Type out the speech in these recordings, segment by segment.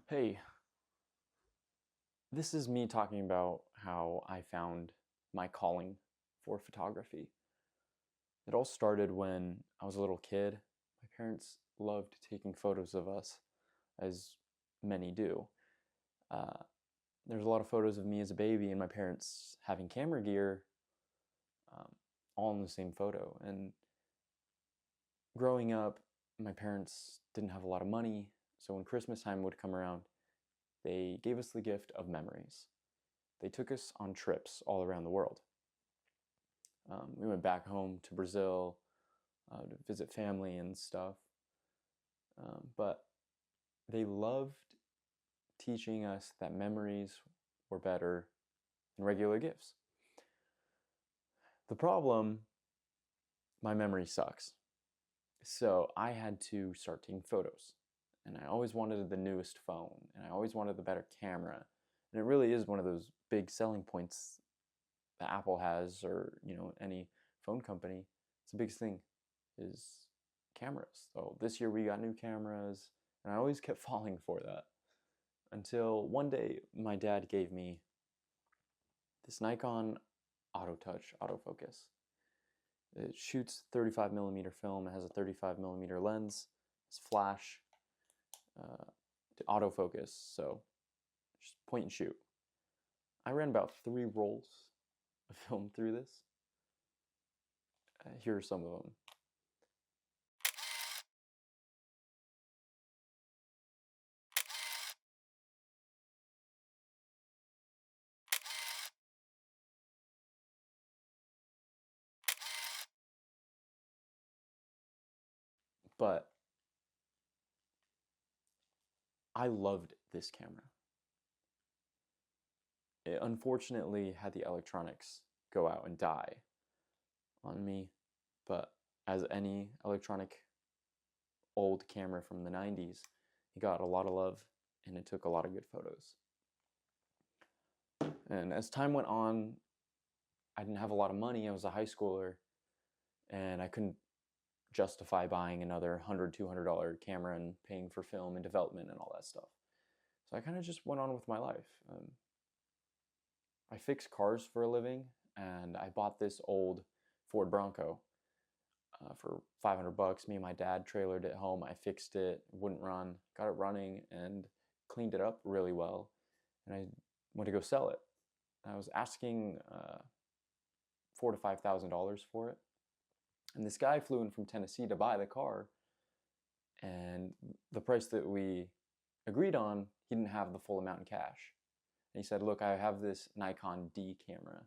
Hey, this is me talking about how I found my calling for photography. It all started when I was a little kid. My parents loved taking photos of us, as many do. Uh, there's a lot of photos of me as a baby and my parents having camera gear, um, all in the same photo. And growing up, my parents didn't have a lot of money, so when Christmas time would come around, they gave us the gift of memories. They took us on trips all around the world. We went back home to Brazil to visit family and stuff. But they loved teaching us that memories were better than regular gifts. The problem, my memory sucks. So I had to start taking photos. And I always wanted the newest phone, and I always wanted the better camera. And it really is one of those big selling points that Apple has, or any phone company. It's the biggest thing is cameras. So this year we got new cameras, and I always kept falling for that until one day my dad gave me this Nikon Auto Touch autofocus. It shoots 35 millimeter film. It has a 35 millimeter lens. It's flash to autofocus, so just point and shoot. I ran about 3 rolls of film through this. Here are some of them. But I loved this camera. It unfortunately had the electronics go out and die on me, but as any electronic old camera from the 90s, it got a lot of love and it took a lot of good photos. And as time went on, I didn't have a lot of money. I was a high schooler and I couldn't justify buying another $100, $200 camera and paying for film and development and all that stuff. So I kind of just went on with my life. I fix cars for a living, and I bought this old Ford Bronco for 500 bucks. Me and my dad trailered it home. I fixed it, wouldn't run, got it running, and cleaned it up really well. And I went to go sell it. I was asking $4,000 to $5,000 for it. And this guy flew in from Tennessee to buy the car, and the price that we agreed on, he didn't have the full amount in cash. And he said, "Look, I have this Nikon D camera,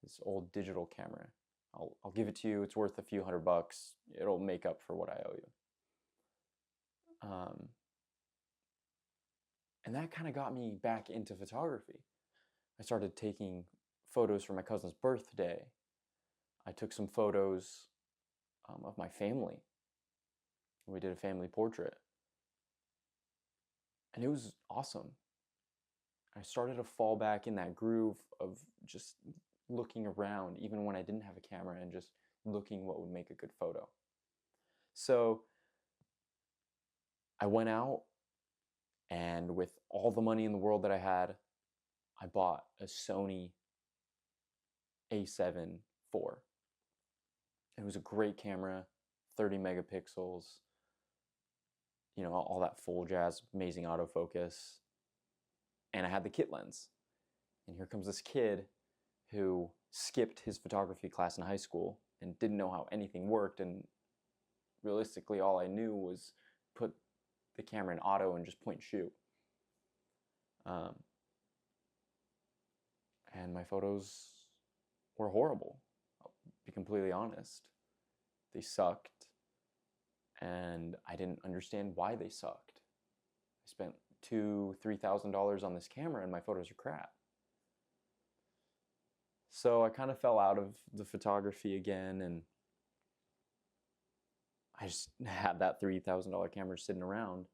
this old digital camera. I'll give it to you. It's worth a few $100. It'll make up for what I owe you." Um, and that kind of got me back into photography. I started taking photos for my cousin's birthday. I took some photos of my family. We did a family portrait. And it was awesome. I started to fall back in that groove of just looking around, even when I didn't have a camera, and just looking what would make a good photo. So I went out, and with all the money in the world that I had, I bought a Sony A7 IV. It was a great camera, 30 megapixels, all that full jazz, amazing autofocus. And I had the kit lens. And here comes this kid who skipped his photography class in high school and didn't know how anything worked. And realistically, all I knew was put the camera in auto and just point and shoot. Um, and my photos were horrible. I'll be completely honest. They sucked, and I didn't understand why they sucked. I spent $2,000-$3,000 on this camera, and my photos are crap. So I kind of fell out of the photography again, and I just had that $3,000 camera sitting around.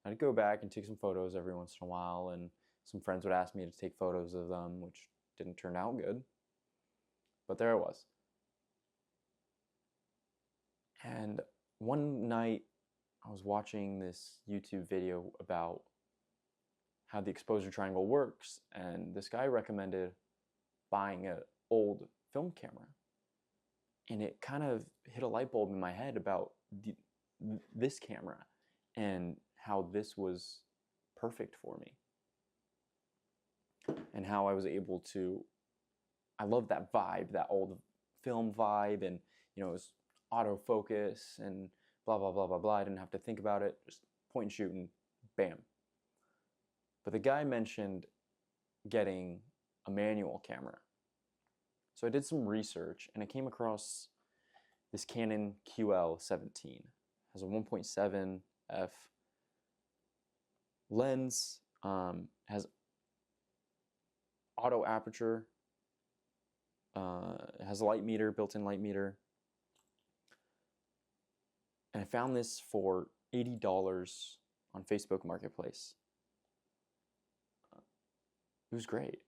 I'd go back and take some photos every once in a while, and some friends would ask me to take photos of them, which didn't turn out good. But there I was. And one night, I was watching this YouTube video about how the exposure triangle works, and this guy recommended buying an old film camera. And it kind of hit a light bulb in my head about this camera and how this was perfect for me. And how I was able to, I love that vibe, that old film vibe, and it was autofocus and blah, blah, blah, blah, blah. I didn't have to think about it, just point and shoot and bam. But the guy mentioned getting a manual camera. So I did some research and I came across this Canon QL17. It has a 1.7 f lens, has auto aperture, it has a light meter, built-in light meter. And I found this for $80 on Facebook Marketplace. It was great.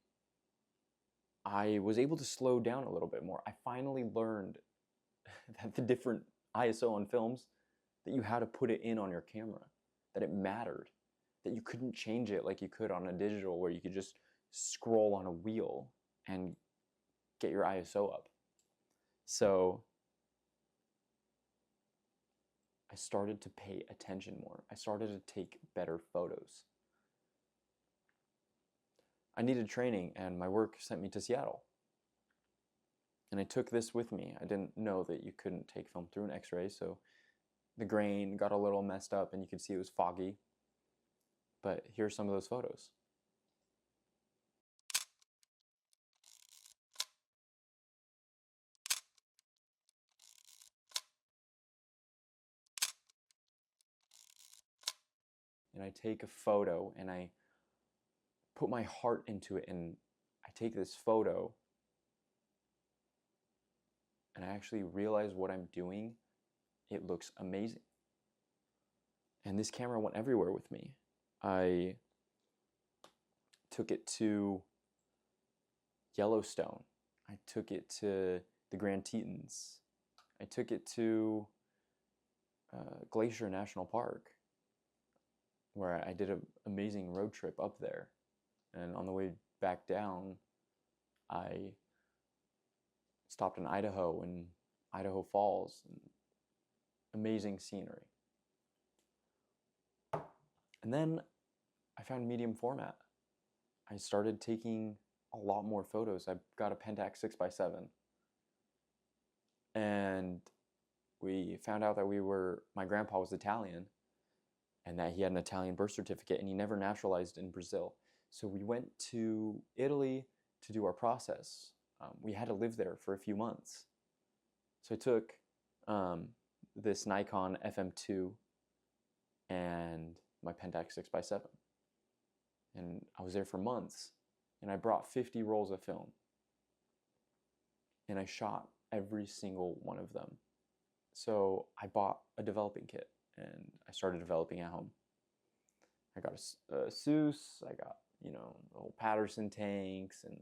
I was able to slow down a little bit more. I finally learned that the different ISO on films, that you had to put it in on your camera, that it mattered, that you couldn't change it like you could on a digital where you could just scroll on a wheel and get your ISO up. So I started to pay attention more. I started to take better photos. I needed training, and my work sent me to Seattle. And I took this with me. I didn't know that you couldn't take film through an X-ray, so the grain got a little messed up and you could see it was foggy. But here's some of those photos. And I take a photo and I put my heart into it, and I take this photo and I actually realize what I'm doing. It looks amazing. And this camera went everywhere with me. I took it to Yellowstone. I took it to the Grand Tetons. I took it to Glacier National Park, where I did an amazing road trip up there. And on the way back down, I stopped in Idaho and Idaho Falls. And amazing scenery. And then I found medium format. I started taking a lot more photos. I got a Pentax 6x7. And we found out that my grandpa was Italian, and that he had an Italian birth certificate, and he never naturalized in Brazil. So we went to Italy to do our process. We had to live there for a few months. So I took this Nikon FM2 and my Pentax 6x7. And I was there for months, and I brought 50 rolls of film. And I shot every single one of them. So I bought a developing kit, and I started developing at home. I got a Seuss, I got, the whole Patterson tanks and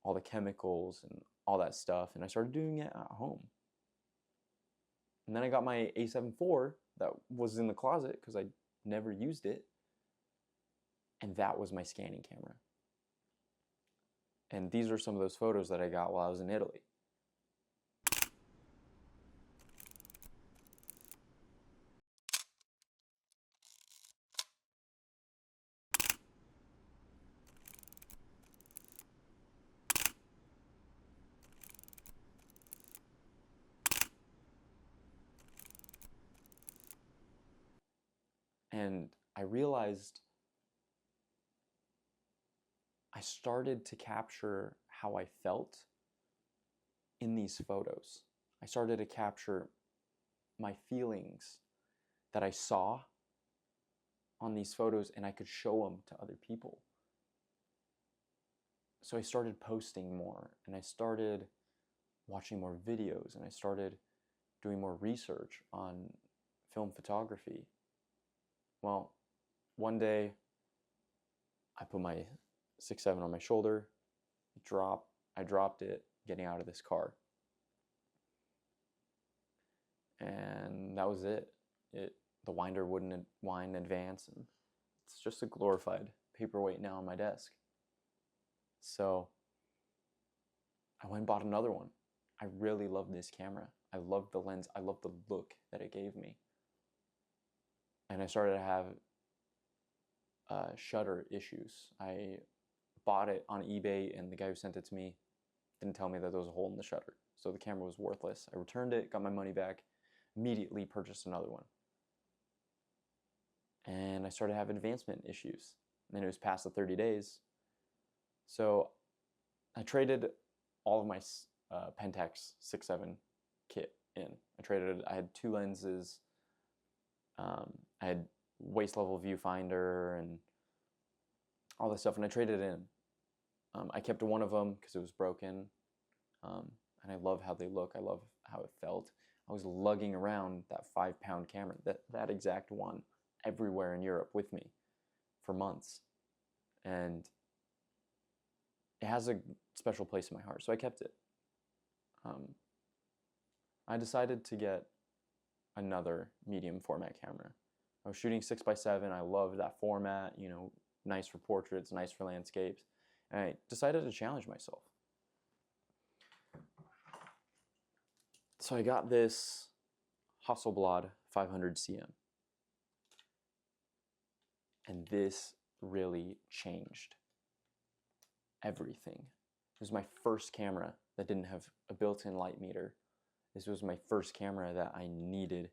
all the chemicals and all that stuff, and I started doing it at home. And then I got my A7 IV that was in the closet because I never used it, and that was my scanning camera. And these are some of those photos that I got while I was in Italy. And I realized I started to capture how I felt in these photos. I started to capture my feelings that I saw on these photos, and I could show them to other people. So I started posting more, and I started watching more videos, and I started doing more research on film photography. Well, one day I put my 6.7 on my shoulder, I dropped it getting out of this car. And that was it. The winder wouldn't wind in advance, and It's just a glorified paperweight now on my desk. So I went and bought another one. I really love this camera. I love the lens. I love the look that it gave me. And I started to have shutter issues. I bought it on eBay, and the guy who sent it to me didn't tell me that there was a hole in the shutter. So the camera was worthless. I returned it, got my money back, immediately purchased another one. And I started having advancement issues. And it was past the 30 days. So I traded all of my Pentax 6.7 kit in. I had 2 lenses. I had waist level viewfinder and all this stuff, and I traded it in. I kept one of them because it was broken, and I love how they look. I love how it felt. I was lugging around that 5-pound camera, that exact one, everywhere in Europe with me for months, and it has a special place in my heart, so I kept it. I decided to get another medium format camera. I was shooting 6x7. I loved that format, you know, nice for portraits, nice for landscapes. And I decided to challenge myself. So I got this Hasselblad 500 CM. And this really changed everything. It was my first camera that didn't have a built-in light meter. This was my first camera that I needed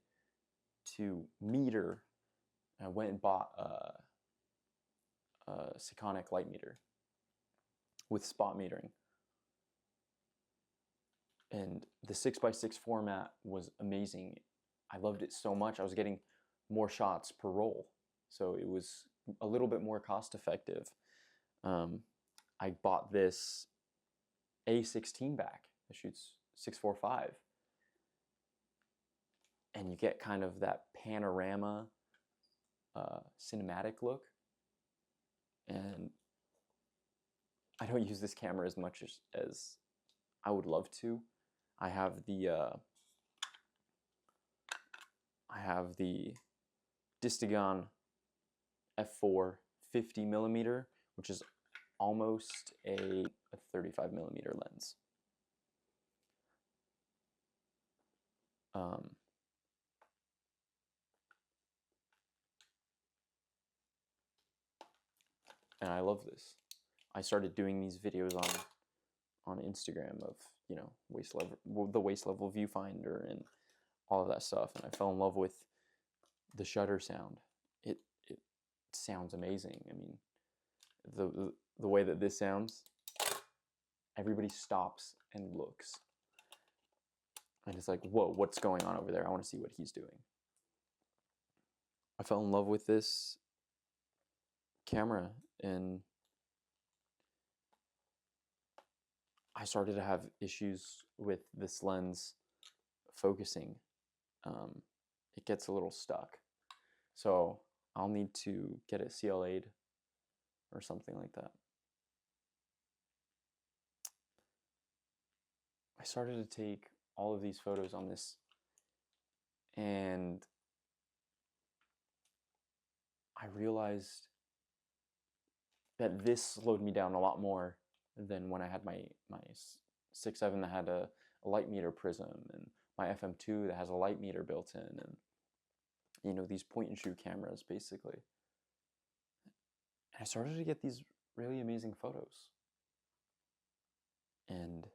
to meter. I went and bought a Sekonic light meter with spot metering. And the 6x6 format was amazing. I loved it so much. I was getting more shots per roll. So it was a little bit more cost effective. I bought this A16 back that shoots 6.45. And you get kind of that panorama cinematic look. And I don't use this camera as much as I would love to. I have the Distagon f4 50mm, which is almost a 35mm lens. And I love this. I started doing these videos on Instagram of, you know, the waist level viewfinder and all of that stuff, and I fell in love with the shutter sound. It sounds amazing. I mean, the way that this sounds, everybody stops and looks, and it's like, whoa, what's going on over there? I want to see what he's doing. I fell in love with this camera, and I started to have issues with this lens focusing. It gets a little stuck. So I'll need to get it CLA'd or something like that. I started to take all of these photos on this, and I realized that this slowed me down a lot more than when I had my 6.7 that had a light meter prism, and my FM2 that has a light meter built in, and, you know, these point and shoot cameras basically. And I started to get these really amazing photos. And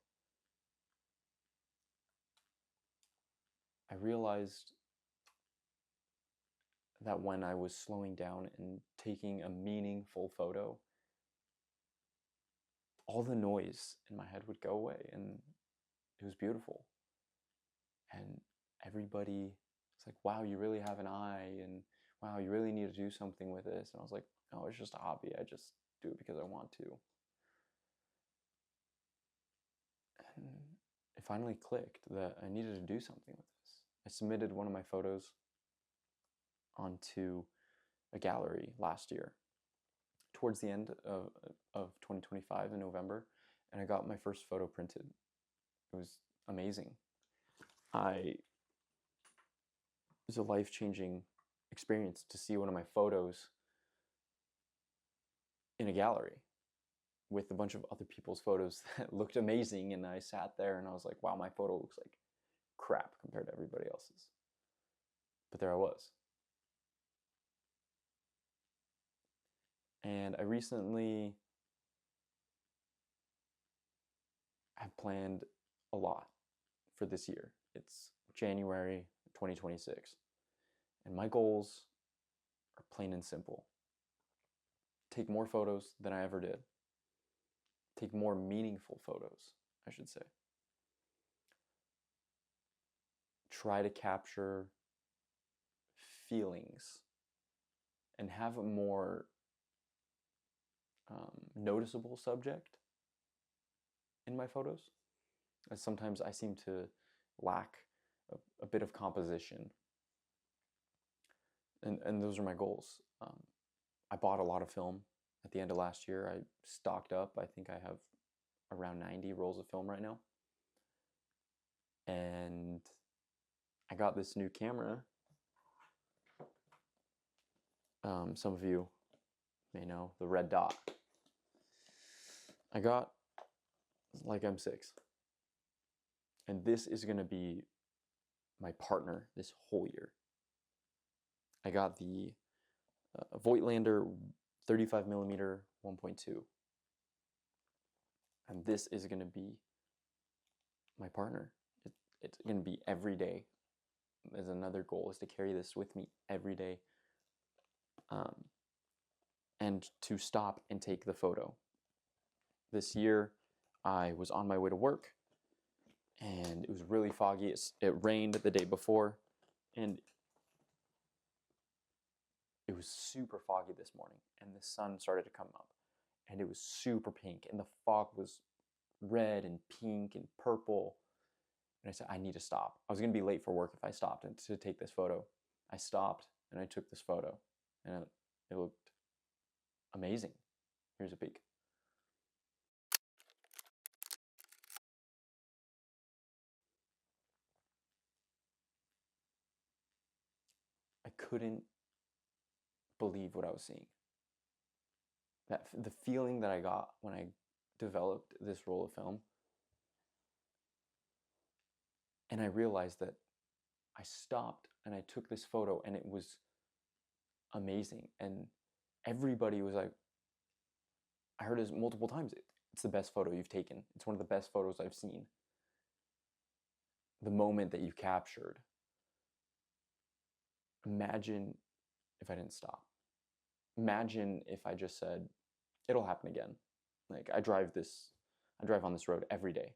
I realized that when I was slowing down and taking a meaningful photo, all the noise in my head would go away, and it was beautiful. And everybody was like, wow, you really have an eye, and wow, you really need to do something with this. And I was like, no, it's just a hobby. I just do it because I want to. And it finally clicked that I needed to do something with this. I submitted one of my photos onto a gallery last year, towards the end of 2025 in November, and I got my first photo printed. It was amazing. It was a life-changing experience to see one of my photos in a gallery with a bunch of other people's photos that looked amazing, and I sat there and I was like, wow, my photo looks like crap compared to everybody else's. But there I was. And I recently have planned a lot for this year. It's January 2026. And my goals are plain and simple. Take more photos than I ever did. Take more meaningful photos, I should say. Try to capture feelings and have a more noticeable subject in my photos. As sometimes I seem to lack a bit of composition. And those are my goals. I bought a lot of film at the end of last year. I stocked up. I think I have around 90 rolls of film right now. And I got this new camera. Some of you may know the red dot. I got Leica M6. And this is going to be my partner this whole year. I got the Voigtlander 35mm 1.2. And this is going to be my partner. It's going to be every day. As another goal is to carry this with me every day. And to stop and take the photo. This year, I was on my way to work, and it was really foggy. It rained the day before, and it was super foggy this morning, and the sun started to come up, and it was super pink, and the fog was red and pink and purple. And I said, I need to stop. I was going to be late for work if I stopped to take this photo. I stopped, and I took this photo, and it looked amazing. Here's a peek. I couldn't believe what I was seeing. The feeling that I got when I developed this roll of film, and I realized that I stopped and I took this photo, and it was amazing. And everybody was like, I heard this multiple times, it's the best photo you've taken. It's one of the best photos I've seen. The moment that you captured. Imagine if I didn't stop. Imagine if I just said, it'll happen again. Like, I drive on this road every day.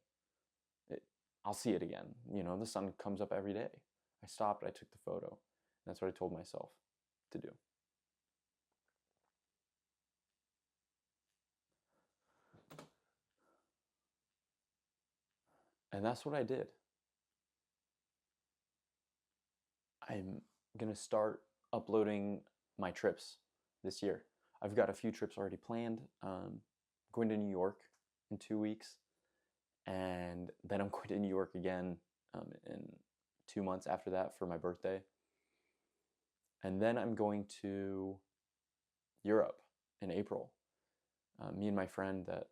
I'll see it again. You know, the sun comes up every day. I stopped, I took the photo. And that's what I told myself to do. And that's what I did. I'm gonna start uploading my trips this year. I've got a few trips already planned. Going to New York in 2 weeks, and then I'm going to New York again in 2 months after that for my birthday. And then I'm going to Europe in April. Me and my friend that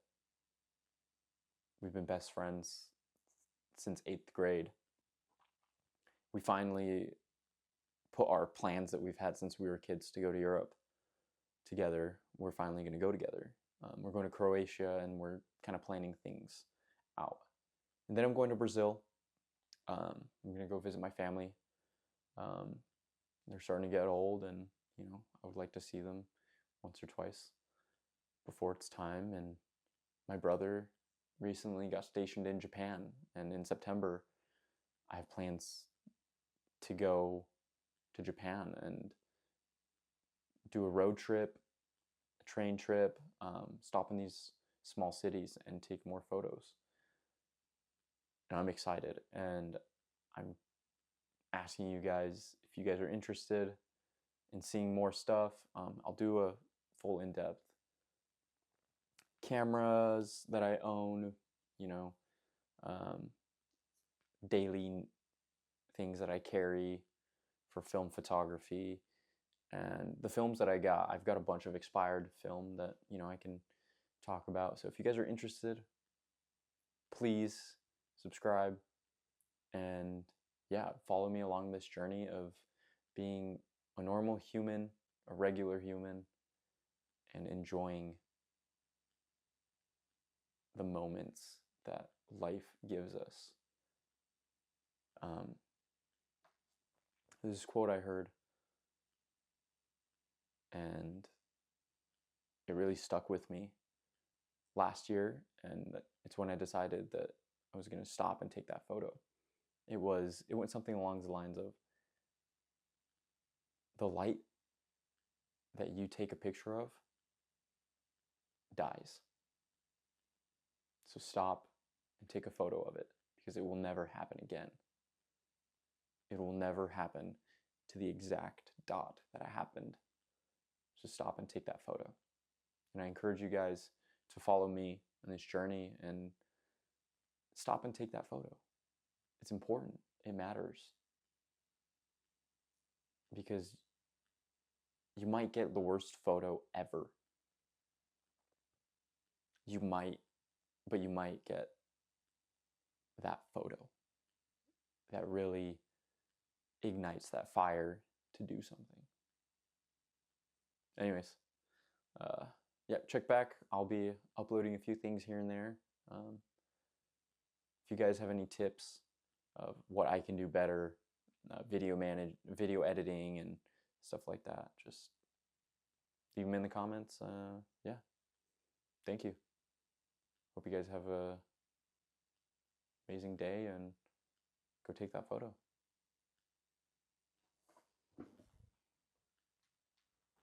we've been best friends since 8th grade, we finally put our plans that we've had since we were kids to go to Europe together. We're finally going to go together. We're going to Croatia, and we're kind of planning things out. And then I'm going to Brazil. I'm going to go visit my family. They're starting to get old, and you know, I would like to see them once or twice before it's time. And my brother recently got stationed in Japan, and in September I have plans to go to Japan and do a road trip, a train trip, stop in these small cities and take more photos. And I'm excited, and I'm asking you guys if you guys are interested in seeing more stuff. I'll do a full in-depth cameras that I own, you know, daily things that I carry for film photography, And the films that I've got a bunch of expired film that, I can talk about. So if you guys are interested, please subscribe and yeah, follow me along this journey of being a normal human, a regular human, and enjoying the moments that life gives us. This is a quote I heard, and it really stuck with me last year, and it's when I decided that I was going to stop and take that photo. It went something along the lines of, the light that you take a picture of dies. So stop and take a photo of it, because it will never happen again. It will never happen to the exact dot that it happened. So stop and take that photo. And I encourage you guys to follow me on this journey and stop and take that photo. It's important. It matters. Because you might get the worst photo ever. But you might get that photo that really ignites that fire to do something. Anyways, yeah, check back. I'll be uploading a few things here and there. If you guys have any tips of what I can do better, video editing and stuff like that, just leave them in the comments. Yeah, thank you. Hope you guys have a amazing day and go take that photo.